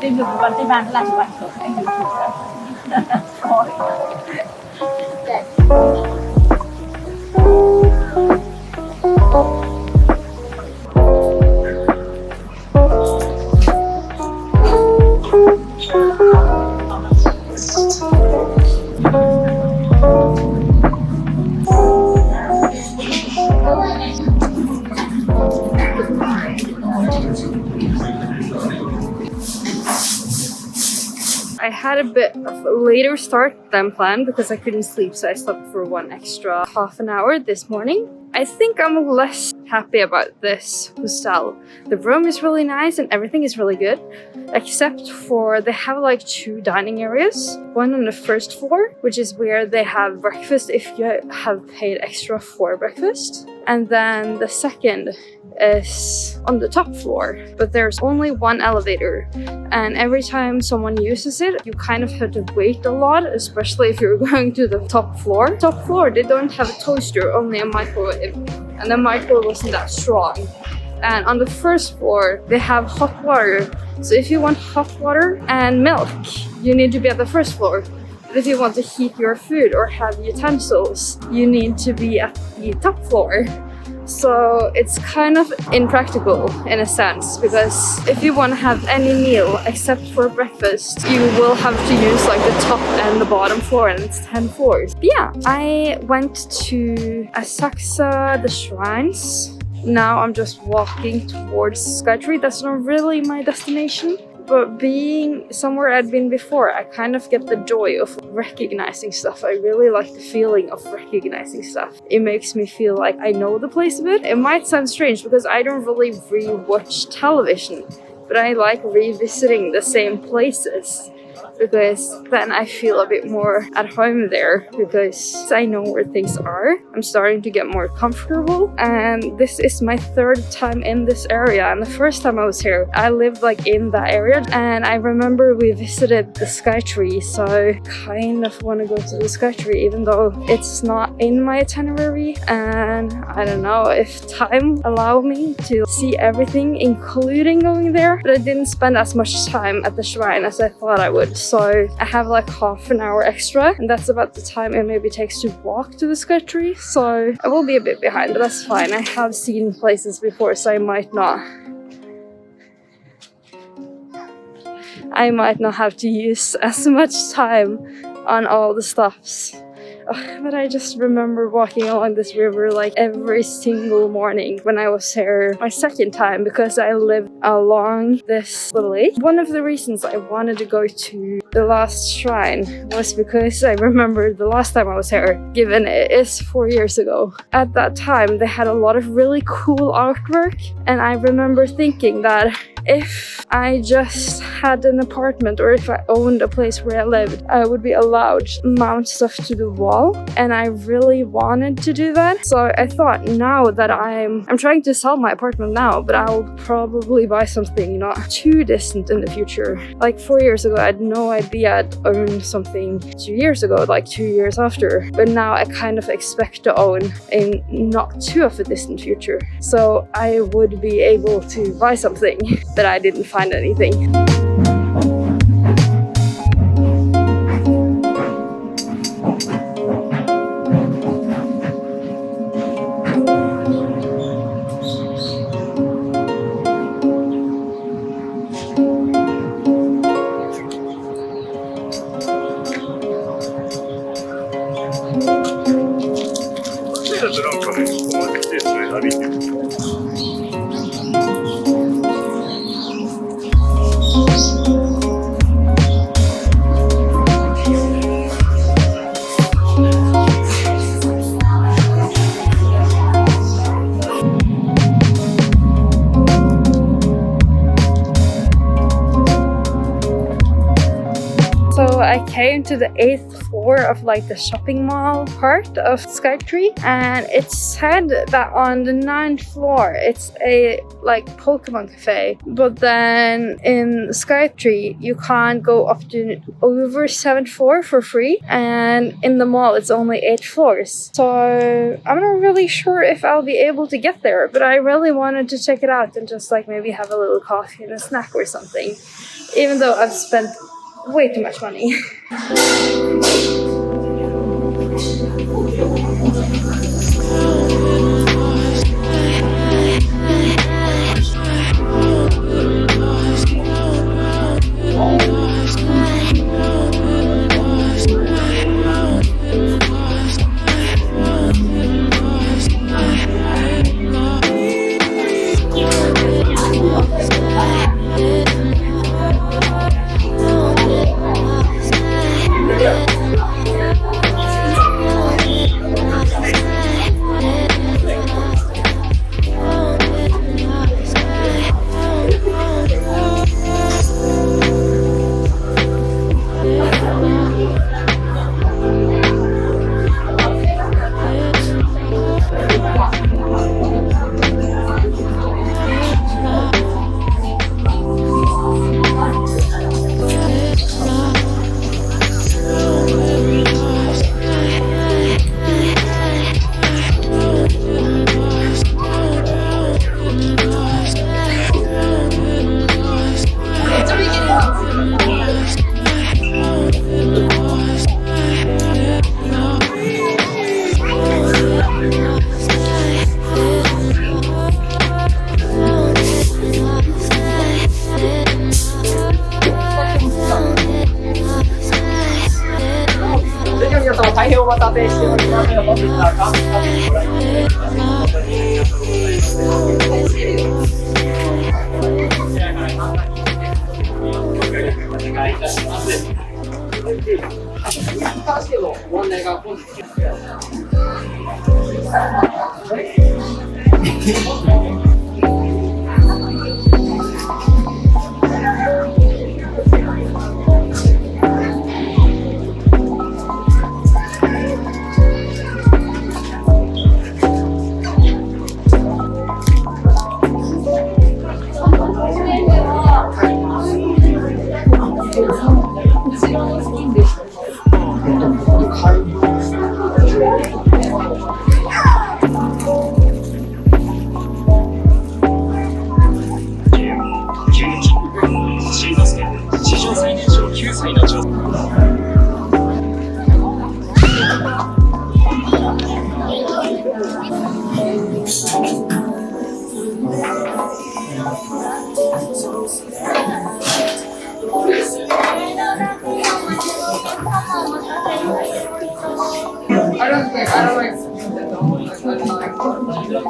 Tìm được một bạn Tây Ban là chụp ảnh rồi, anh được chụp rồi. Đẹp. I had a bit of a later start than planned because I couldn't sleep, so I slept for one extra half an hour this morning. I think I'm less happy about this hostel. The room is really nice and everything is really good, except for they have like 2 dining areas. One on the first floor, which is where they have breakfast if you have paid extra for breakfast. And then the second is on the top floor, but there's only one elevator, and every time someone uses it you kind of have to wait a lot, especially if you're going to the top floor. Top floor, they don't have a toaster, only a microwave, and the microwave wasn't that strong. And on the first floor they have hot water, so if you want hot water and milk you need to be at the first floor. But if you want to heat your food or have utensils you need to be at the top floor. So it's kind of impractical in a sense, because if you want to have any meal except for breakfast, you will have to use like the top and the bottom floor, and it's 10 floors. But yeah, I went to Asakusa, the shrines. Now I'm just walking towards Skytree. That's not really my destination. But being somewhere I'd been before, I kind of get the joy of recognizing stuff. I really like the feeling of recognizing stuff. It makes me feel like I know the place a bit. It might sound strange because I don't really re-watch television, but I like revisiting the same places, because then I feel a bit more at home there, because I know where things are. I'm starting to get more comfortable, and this is my 3rd time in this area, and the first time I was here I lived like in that area, and I remember we visited the Skytree, so I kind of want to go to the Skytree even though it's not in my itinerary, and I don't know if time allow me to see everything including going there, but I didn't spend as much time at the shrine as I thought I would. So I have like half an hour extra, and that's about the time it maybe takes to walk to the Skytree. So I will be a bit behind, but that's fine. I have seen places before, so I might not have to use as much time on all the stops. But I just remember walking along this river like every single morning when I was here my second time, because I lived along this little lake. One of the reasons I wanted to go to the last shrine was because I remember the last time I was here, given it is 4 years ago. At that time, they had a lot of really cool artwork, and I remember thinking that if I just had an apartment, or if I owned a place where I lived, I would be allowed to mount stuff to the wall, and I really wanted to do that. So I thought, now that I'm trying to sell my apartment now, but I'll probably buy something not too distant in the future. Like 4 years ago, I had no idea I'd own something 2 years ago, like 2 years after. But now I kind of expect to own in not too of a distant future. So I would be able to buy something, but I didn't find anything. I came to the 8th floor of like the shopping mall part of Skytree, and it said that on the 9th floor it's a like Pokemon cafe, but then in Skytree you can't go up to over 7th floor for free, and in the mall it's only 8 floors. So I'm not really sure if I'll be able to get there, but I really wanted to check it out and just like maybe have a little coffee and a snack or something, even though I've spent way too much money. So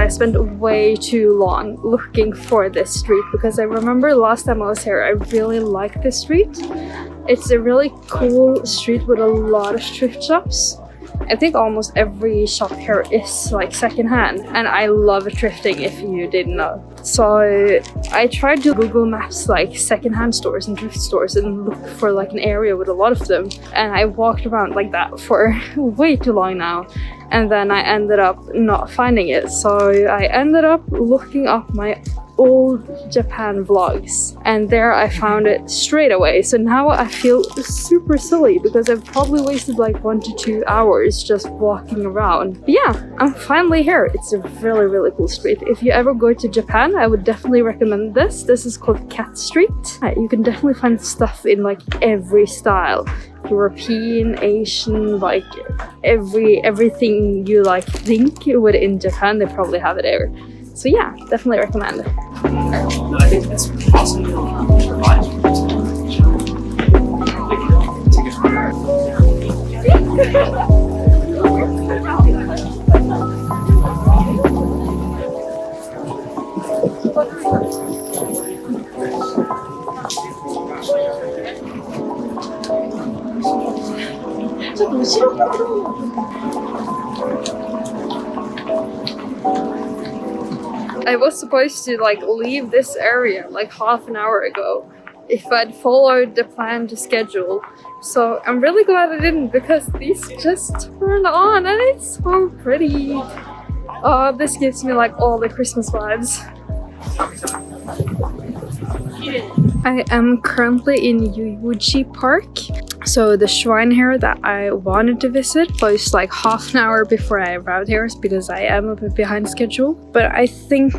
I spent way too long looking for this street because I remember last time I was here, I really liked this street. It's a really cool street with a lot of thrift shops. I think almost every shop here is like secondhand, and I love thrifting if you didn't know. So I tried to Google Maps like secondhand stores and thrift stores and look for like an area with a lot of them, and I walked around like that for way too long now, and then I ended up not finding it. So I ended up looking up my old Japan vlogs, and there I found it straight away. So now I feel super silly because I've probably wasted like 1 to 2 hours just walking around. But yeah, I'm finally here. It's a really cool street. If you ever go to Japan, I would definitely recommend this. This is called Cat Street. You can definitely find stuff in like every style. European, Asian, like everything you like think you would in Japan, they probably have it there. So yeah, definitely recommend it. I think that's awesome to provide. I was supposed to like leave this area like half an hour ago if I'd followed the planned schedule. So I'm really glad I didn't, because these just turned on and it's so pretty. Oh, this gives me like all the Christmas vibes. I am currently in Yoyogi Park. So the shrine here that I wanted to visit closed like half an hour before I arrived here because I am a bit behind schedule. But I think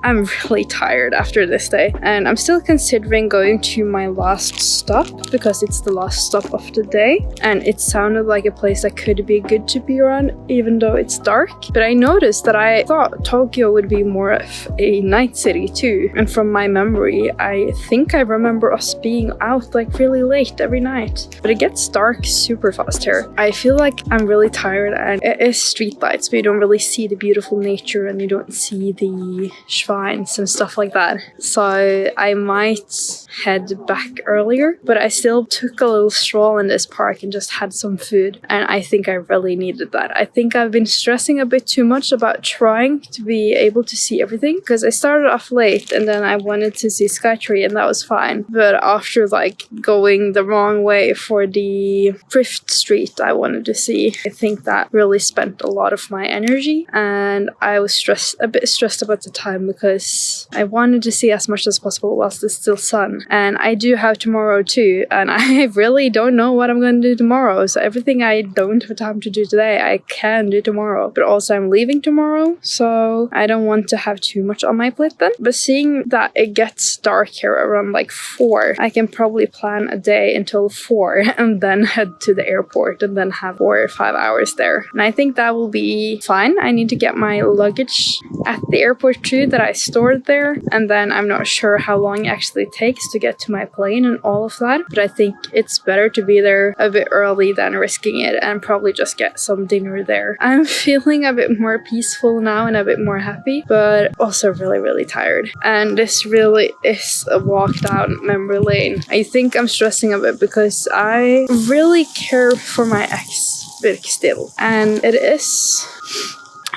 I'm really tired after this day, and I'm still considering going to my last stop because it's the last stop of the day, and it sounded like a place that could be good to be around even though it's dark. But I noticed that I thought Tokyo would be more of a night city too, and from my memory I think I remember us being out like really late every night. But it gets dark super fast here. I feel like I'm really tired, and it is street lights, but you don't really see the beautiful nature and you don't see the shrines and stuff like that. So I might head back earlier, but I still took a little stroll in this park and just had some food, and I think I really needed that. I think I've been stressing a bit too much about trying to be able to see everything, because I started off late and then I wanted to see Skytree and that was fine, but after like going the wrong way for the thrift street I wanted to see, I think that really spent a lot of my energy, and I was a bit stressed about the time because I wanted to see as much as possible whilst it's still sun. And I do have tomorrow too, and I really don't know what I'm going to do tomorrow. So everything I don't have time to do today, I can do tomorrow. But also I'm leaving tomorrow, so I don't want to have too much on my plate then. But seeing that it gets dark here around like 4, I can probably plan a day until 4 and then head to the airport and then have 4 or 5 hours there. And I think that will be fine. I need to get my luggage at the airport too that I stored there, and then I'm not sure how long it actually takes to get to my plane and all of that, but I think it's better to be there a bit early than risking it, and probably just get some dinner there. I'm feeling a bit more peaceful now and a bit more happy, but also really tired, and this really is a walk down memory lane. I think I'm stressing a bit because I really care for my ex still, and it is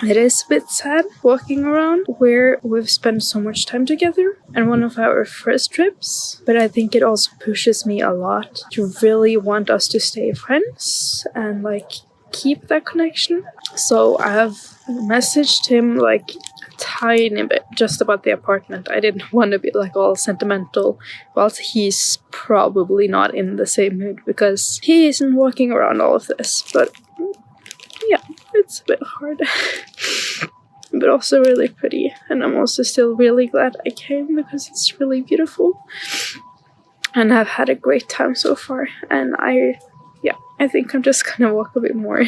a bit sad walking around where we've spent so much time together and one of our first trips, but I think it also pushes me a lot to really want us to stay friends and like keep that connection. So I have messaged him like a tiny bit just about the apartment. I didn't want to be like all sentimental whilst he's probably not in the same mood because he isn't walking around all of this, but yeah, it's a bit hard. but also really pretty. And I'm also still really glad I came because it's really beautiful. And I've had a great time so far. And I think I'm just gonna walk a bit more.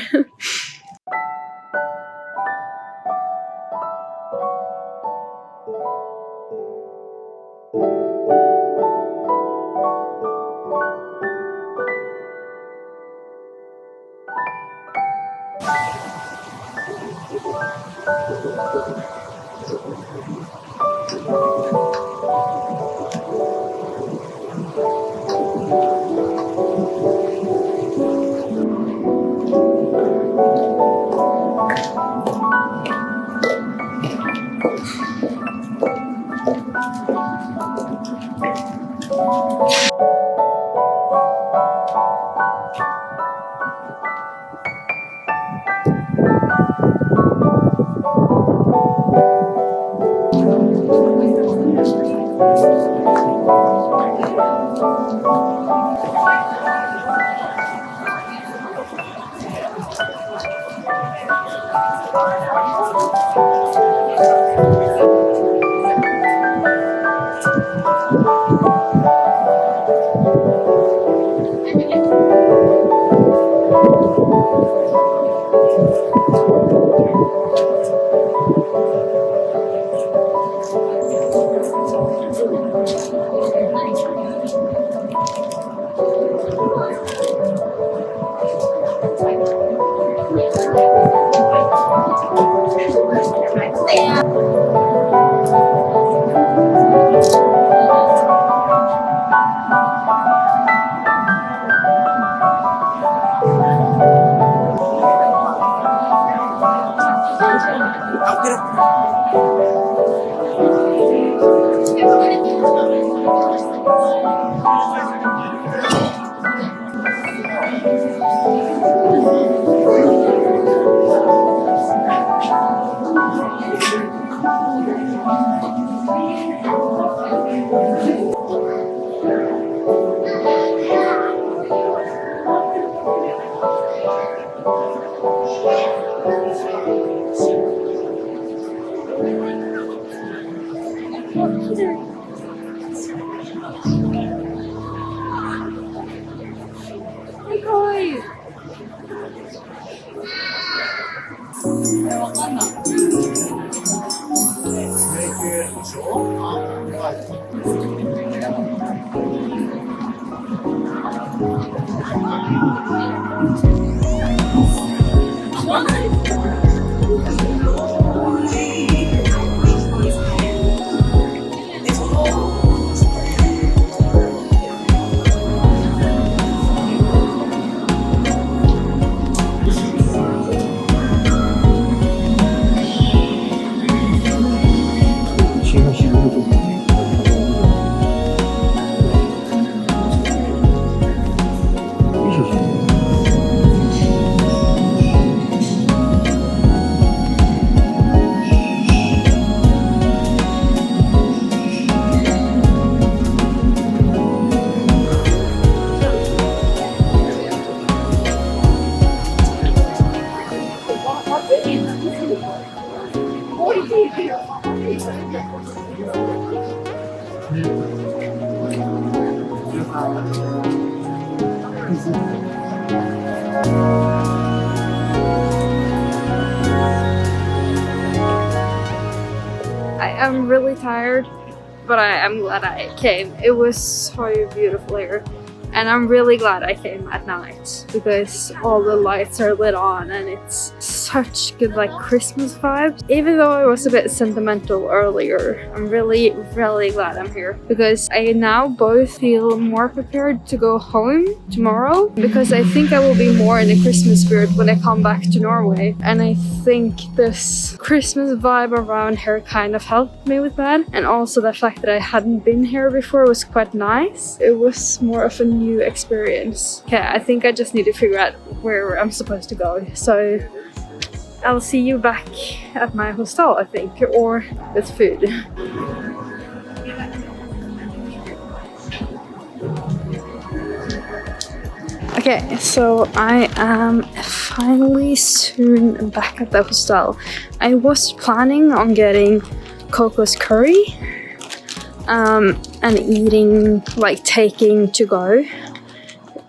I am really tired, but I am glad I came. It was so beautiful here. And I'm really glad I came at night because all the lights are lit on and it's such good like Christmas vibes. Even though I was a bit sentimental earlier, I'm really glad I'm here because I now both feel more prepared to go home tomorrow because I think I will be more in the Christmas spirit when I come back to Norway. And I think this Christmas vibe around here kind of helped me with that. And also the fact that I hadn't been here before was quite nice. It was more of a new experience. Okay, I think I just need to figure out where I'm supposed to go. So I'll see you back at my hostel, I think, or with food. Okay, Okay, so I am finally soon back at the hostel. I was planning on getting Coco's curry and eating, like taking to go,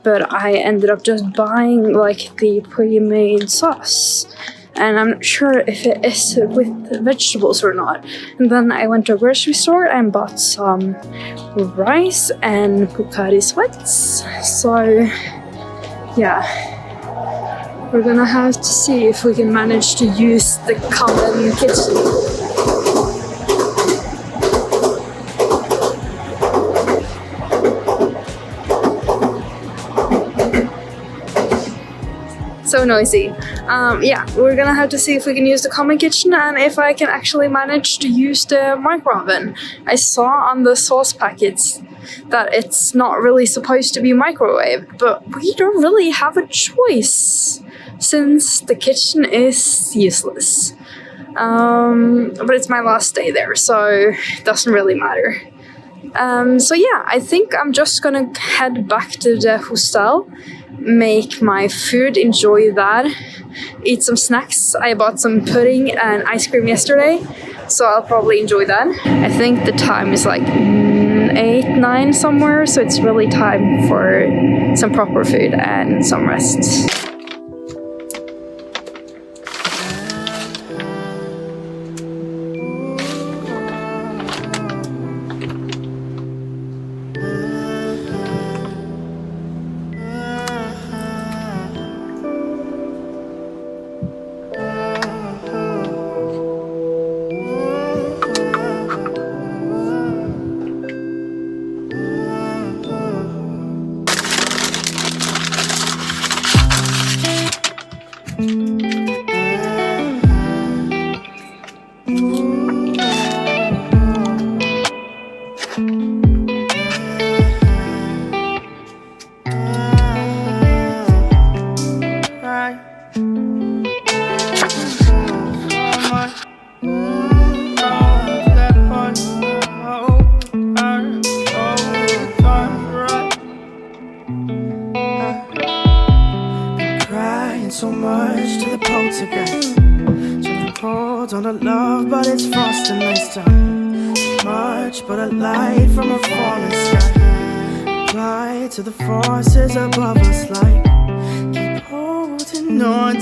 but I ended up just buying like the pre-made sauce. And I'm not sure if it is with vegetables or not. And then I went to a grocery store and bought some rice and Pocari Sweats. So yeah, we're gonna have to see if we can manage to use the common kitchen. So noisy. Yeah, we're gonna have to see if we can use the common kitchen and if I can actually manage to use the micro oven. I saw on the sauce packets that it's not really supposed to be microwave, but we don't really have a choice since the kitchen is useless. But it's my last day there, so it doesn't really matter. So yeah, I think I'm just gonna head back to the hostel, make my food, enjoy that, eat some snacks. I bought some pudding and ice cream yesterday, so I'll probably enjoy that. I think the time is like 8, 9 somewhere, so it's really time for some proper food and some rest. So much to the poltergeist. Turning cold on the love, but it's frosting nice time. Much but a light from a falling sky. Apply to the forces above us like keep holding on to